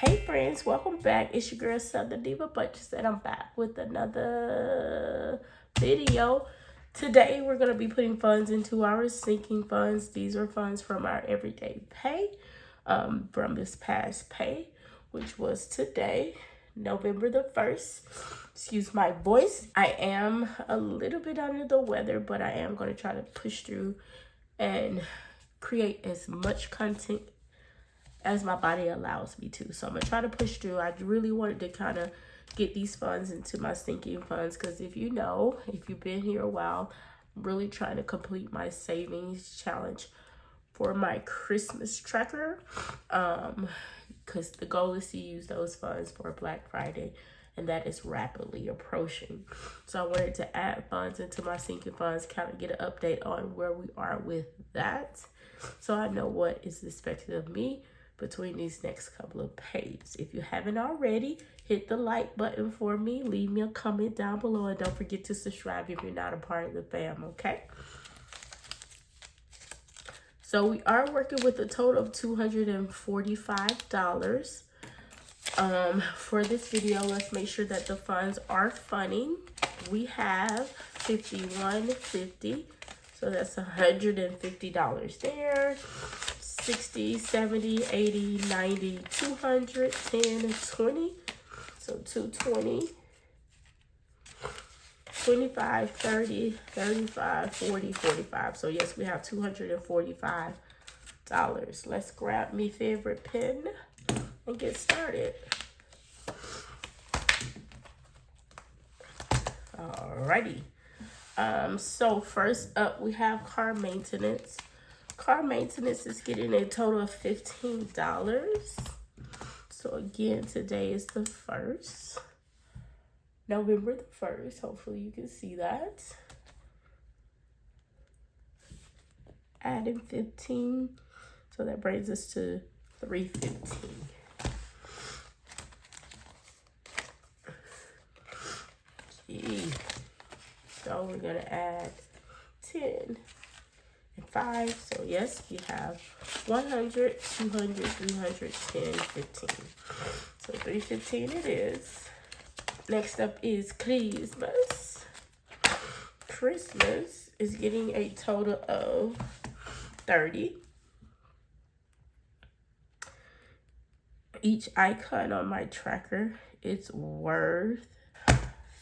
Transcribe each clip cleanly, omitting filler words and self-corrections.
Hey friends, welcome back. It's your girl Southern Diva Budgets, and I'm back with another video. Today we're gonna be putting funds into our sinking funds. These are funds from our everyday pay, from this past pay, which was today, November the 1st. Excuse my voice. I am a little bit under the weather, but I am gonna try to push through and create as much content as my body allows me to. So I'm gonna try to push through. I really wanted to kind of get these funds into my sinking funds because if you've been here a while, I'm really trying to complete my savings challenge for my Christmas tracker, because the goal is to use those funds for Black Friday, and that is rapidly approaching. So I wanted to add funds into my sinking funds, kind of get an update on where we are with that, so I know what is expected of me between these next couple of pays. If you haven't already, hit the like button for me, leave me a comment down below, and don't forget to subscribe if you're not a part of the fam, okay? So we are working with a total of $245 for this video. Let's make sure that the funds are funding. We have $51.50, so that's $150 there. 60, 70, 80, 90, 200, 10, 20. So 220, 25, 30, 35, 40, 45. So yes, we have $245. Let's grab me favorite pen and get started. Alrighty. So first up, we have car maintenance. Car maintenance is getting a total of $15. So again, today is the 1st, November the 1st. Hopefully you can see that. Adding 15, so that brings us to $315. So we're gonna add 10 and 5. So yes, we have 100, 200, 300, 10, 15. So 315 it is. Next up is Christmas. Christmas is getting a total of 30. Each icon on my tracker is worth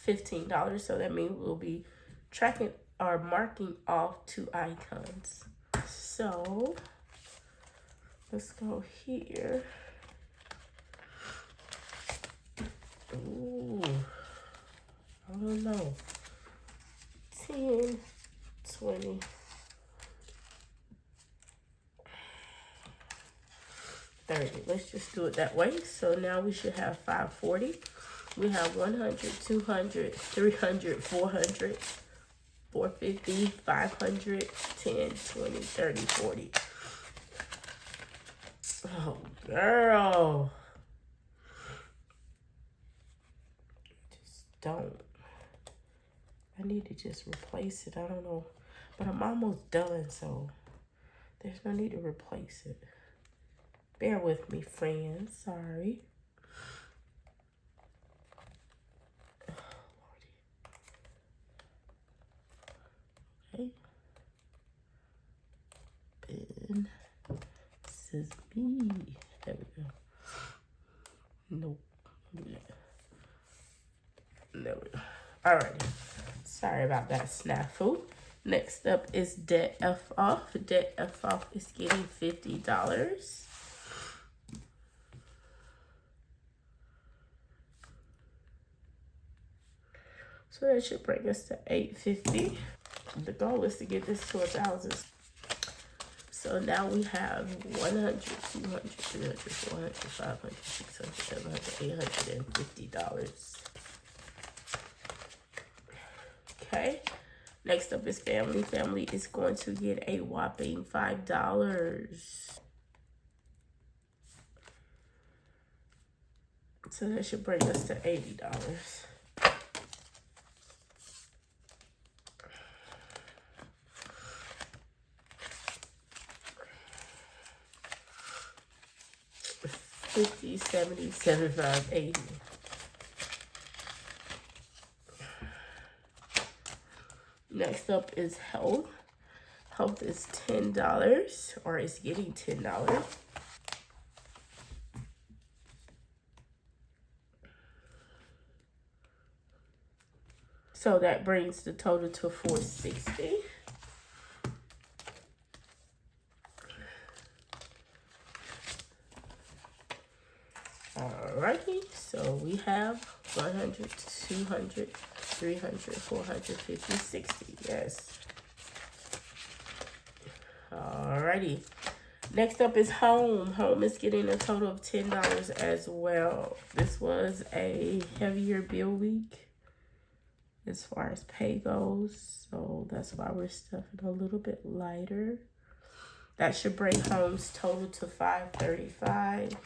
$15. So that means we'll be tracking or marking off 2 icons. So let's go here. Ooh, I don't know. 10, 20, 30. Let's just do it that way. So now we should have 540. We have 100, 200, 300, 400, 450, 500, 10, 20, 30, 40. Oh, girl. Just don't. I need to just replace it. I don't know. But I'm almost done, so there's no need to replace it. Bear with me, friends. Sorry. Okay. Ben. This is me. There we go. Nope. There we go. Alrighty. Sorry about that snafu. Next up is Debt F Off. Debt F Off is getting $50. So that should bring us to $850. The goal is to get this to 1,000. So now we have 100, 200, 300, 400, 500, 600, 700, $850. Okay. Next up is family. Family is going to get a whopping $5. So that should bring us to $80. 50, 70, 75, 80. Next up is health. Health is $10, or it's getting $10. So that brings the total to $460. Alrighty, so we have 100, 200, 300, 450, 60. Yes. Alrighty. Next up is home. Home is getting a total of $10 as well. This was a heavier bill week as far as pay goes, so that's why we're stuffing a little bit lighter. That should bring home's total to $535.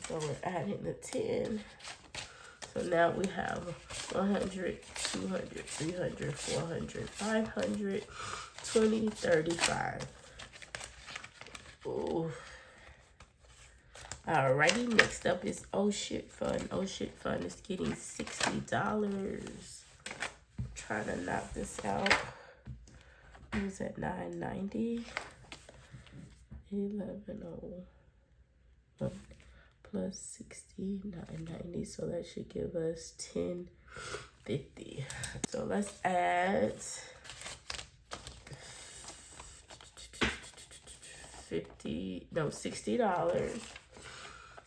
So we're adding the 10. So now we have 100, 200, 300, 400, 500, 20, 35. Ooh. Alrighty, next up is Oh Shit Fun. Oh Shit Fun is getting $60. Trying to knock this out. It was at $9.90. 11.01 plus 60, $9.90. So that should give us $10.50. So let's add $60.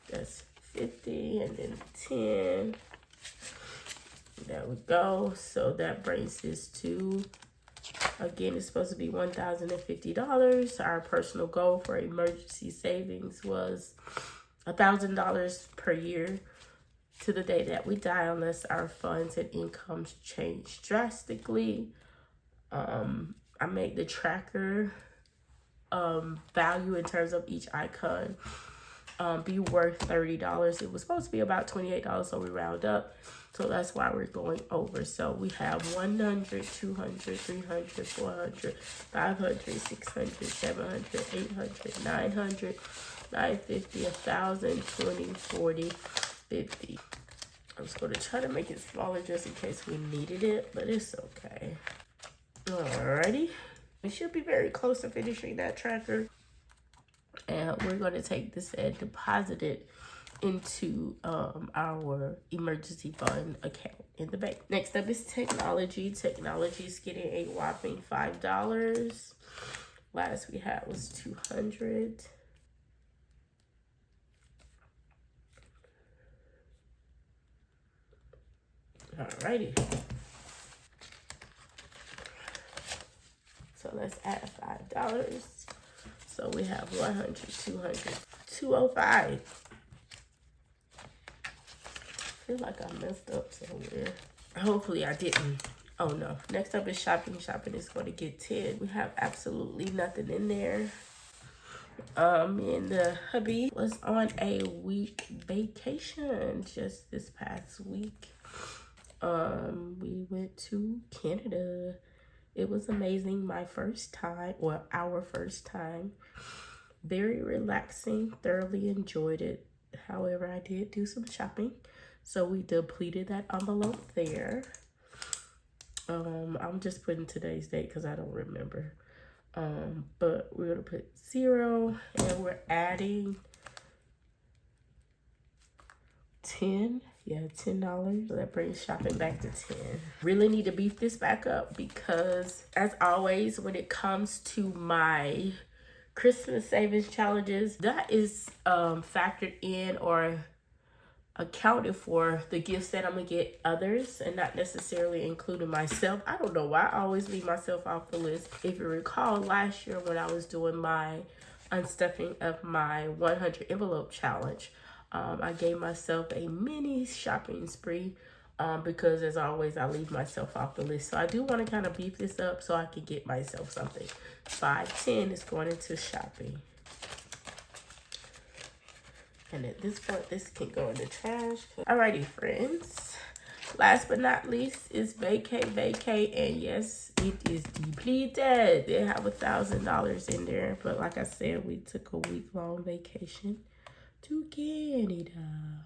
That's 50 and then 10. There we go. So that brings this to, again, it's supposed to be $1,050. Our personal goal for emergency savings was $1,000 per year to the day that we die, unless our funds and incomes change drastically. I made the tracker value in terms of each icon be worth $30. It was supposed to be about $28, so we round up. So that's why we're going over. So we have 100, 200, 300, 400, 500, 600, 700, 800, 900, 950, 1,000, 20, 40, 50. I'm just going to try to make it smaller just in case we needed it, but it's okay. Alrighty. We should be very close to finishing that tracker. And we're going to take this and deposit it into our emergency fund account in the bank. Next up is technology. Technology is getting a whopping $5. Last we had was $200. Alrighty. So let's add $5. So we have 100, 200, 205. I feel like I messed up somewhere. Hopefully I didn't. Oh no. Next up is shopping. Shopping is going to get 10. We have absolutely nothing in there. Me and the hubby was on a week vacation just this past week. We went to Canada. It was amazing. My first time, or our first time. Very relaxing. Thoroughly enjoyed it. However, I did do some shopping. So we depleted that envelope there. I'm just putting today's date because I don't remember. But we're going to put 0 and we're adding 10. Yeah, $10. So that brings shopping back to 10. Really need to beef this back up because, as always, when it comes to my Christmas savings challenges, that is factored in or accounted for the gifts that I'm gonna get others and not necessarily including myself. I don't know why I always leave myself off the list. If you recall, last year when I was doing my unstuffing of my 100 envelope challenge, I gave myself a mini shopping spree because, as always, I leave myself off the list. So I do want to kind of beef this up so I can get myself something. 510 is going into shopping. And at this point, this can go in the trash. Alrighty, friends. Last but not least is vacay, and yes, it is depleted. They have $1,000 in there, but like I said, we took a week-long vacation to Canada.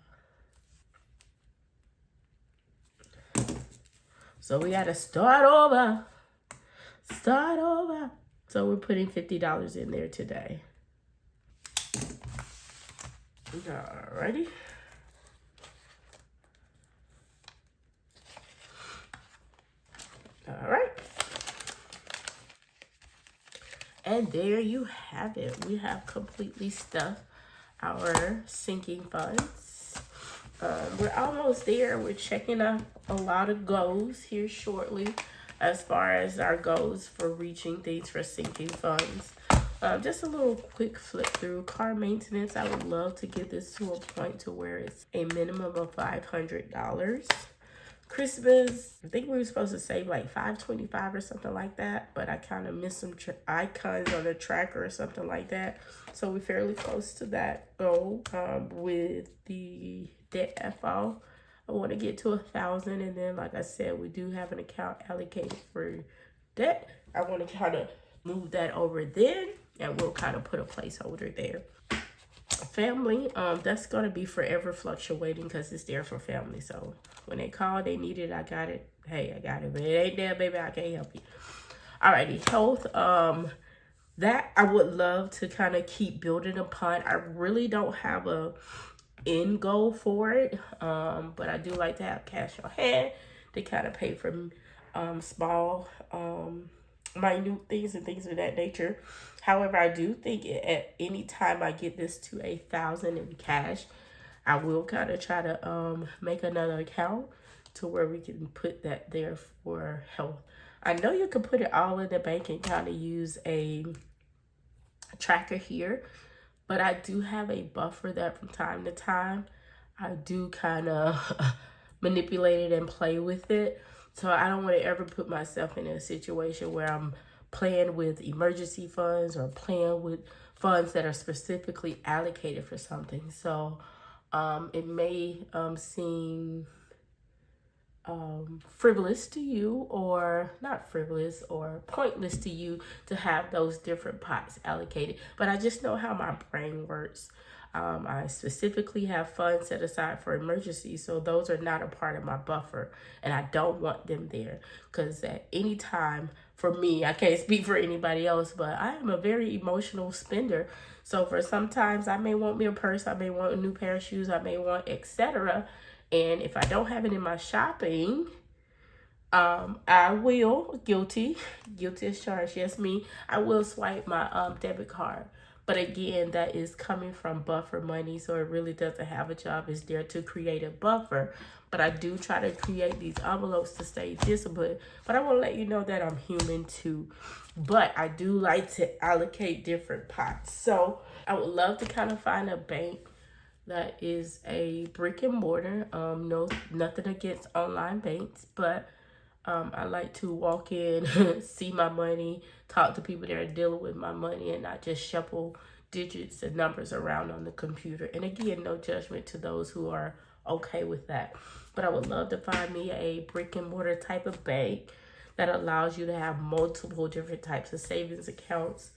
So we gotta start over. So we're putting $50 in there today. Alrighty. All right. And there you have it. We have completely stuffed our sinking funds. We're almost there. We're checking up a lot of goals here shortly as far as our goals for reaching things for sinking funds. Just a little quick flip through. Car maintenance, I would love to get this to a point to where it's a minimum of $500. Christmas, I think we were supposed to save like $525 or something like that, but I kind of missed some icons on the tracker or something like that. So we're fairly close to that goal. With the debt FO, I want to get to 1,000, and then like I said, we do have an account allocated for debt. I want to kind of move that over then, and we'll kind of put a placeholder there. Family, that's going to be forever fluctuating because it's there for family. So when they call, they need it, I got it. Hey, I got it. But it ain't there, baby, I can't help you. Alrighty, health. That I would love to kind of keep building upon. I really don't have a end goal for it, but I do like to have cash on hand to kind of pay for small minute things and things of that nature. However, I do think at any time I get this to 1,000 in cash, I will kind of try to make another account to where we can put that there for health. I know you can put it all in the bank and kind of use a tracker here, but I do have a buffer that from time to time I do kind of manipulate it and play with it. So I don't want to ever put myself in a situation where I'm playing with emergency funds or playing with funds that are specifically allocated for something. So it may seem frivolous to you, or not frivolous, or pointless to you to have those different pots allocated. But I just know how my brain works. I specifically have funds set aside for emergencies, so those are not a part of my buffer, and I don't want them there because at any time, for me, I can't speak for anybody else, but I am a very emotional spender. So for sometimes I may want me a purse, I may want a new pair of shoes, I may want etc. And if I don't have it in my shopping, I will, guilty as charged, yes me, I will swipe my debit card. But again, that is coming from buffer money, so it really doesn't have a job. It's there to create a buffer. But I do try to create these envelopes to stay disciplined. But I want to let you know that I'm human too. But I do like to allocate different pots. So I would love to kind of find a bank that is a brick and mortar. No, nothing against online banks, but I like to walk in, see my money, talk to people that are dealing with my money, and not just shuffle digits and numbers around on the computer. And again, no judgment to those who are okay with that. But I would love to find me a brick and mortar type of bank that allows you to have multiple different types of savings accounts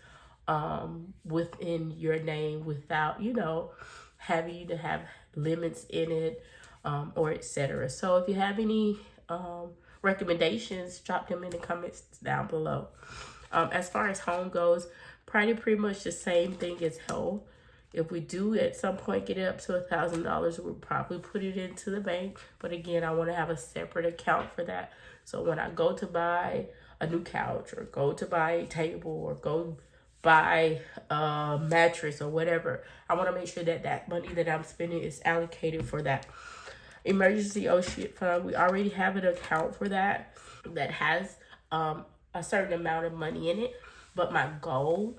within your name without, having you to have limits in it or etc. So if you have any recommendations, drop them in the comments down below. As far as home goes, pretty much the same thing as health. If we do at some point get it up to $1,000, we'll probably put it into the bank. But again, I want to have a separate account for that. So when I go to buy a new couch or go to buy a table or go buy a mattress or whatever, I want to make sure that that money that I'm spending is allocated for that emergency fund. We already have an account for that has a certain amount of money in it. But my goal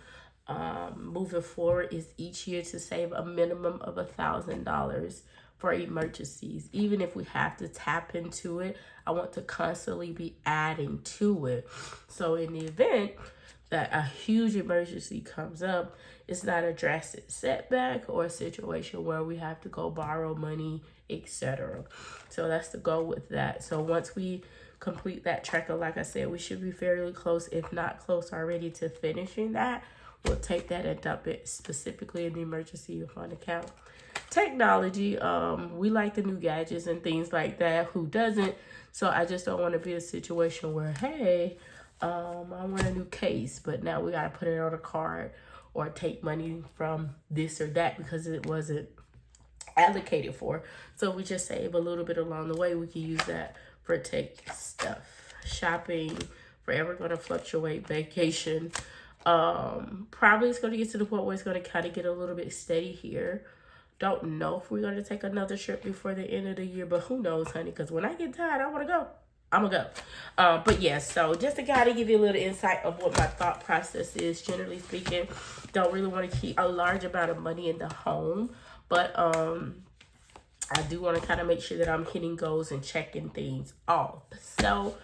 moving forward is each year to save a minimum of $1,000 for emergencies. Even if we have to tap into it, I want to constantly be adding to it. So in the event that a huge emergency comes up, it's not a drastic setback or a situation where we have to go borrow money, etc. So that's the goal with that. So once we complete that tracker, like I said, we should be fairly close, if not close already, to finishing that. We'll take that and dump it specifically in the emergency fund account. Technology, we like the new gadgets and things like that. Who doesn't? So I just don't want to be in a situation where, hey, I want a new case, but now we got to put it on a card or take money from this or that because it wasn't allocated for. So we just save a little bit along the way. We can use that for tech stuff. Shopping, forever going to fluctuate. Vacation, probably it's going to get to the point where it's going to kind of get a little bit steady here. Don't know if we're going to take another trip before the end of the year, but who knows, honey, because when I get tired, I want to go. I'm gonna go. But yeah, so just to kind of give you a little insight of what my thought process is, generally speaking, don't really want to keep a large amount of money in the home, but I do want to kind of make sure that I'm hitting goals and checking things off. So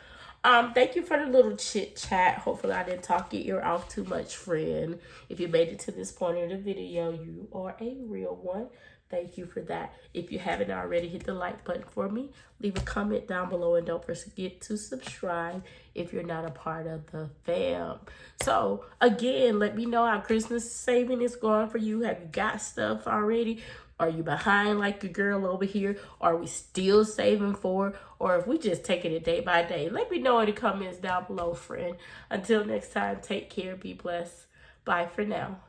thank you for the little chit chat. Hopefully I didn't talk your ear off too much, friend. If you made it to this point in the video, you are a real one. Thank you for that. If you haven't already, hit the like button for me. Leave a comment down below and don't forget to subscribe if you're not a part of the fam. So again, let me know how Christmas saving is going for you. Have you got stuff already? Are you behind like your girl over here? Are we still saving for? Or if we just taking it day by day? Let me know in the comments down below, friend. Until next time, take care. Be blessed. Bye for now.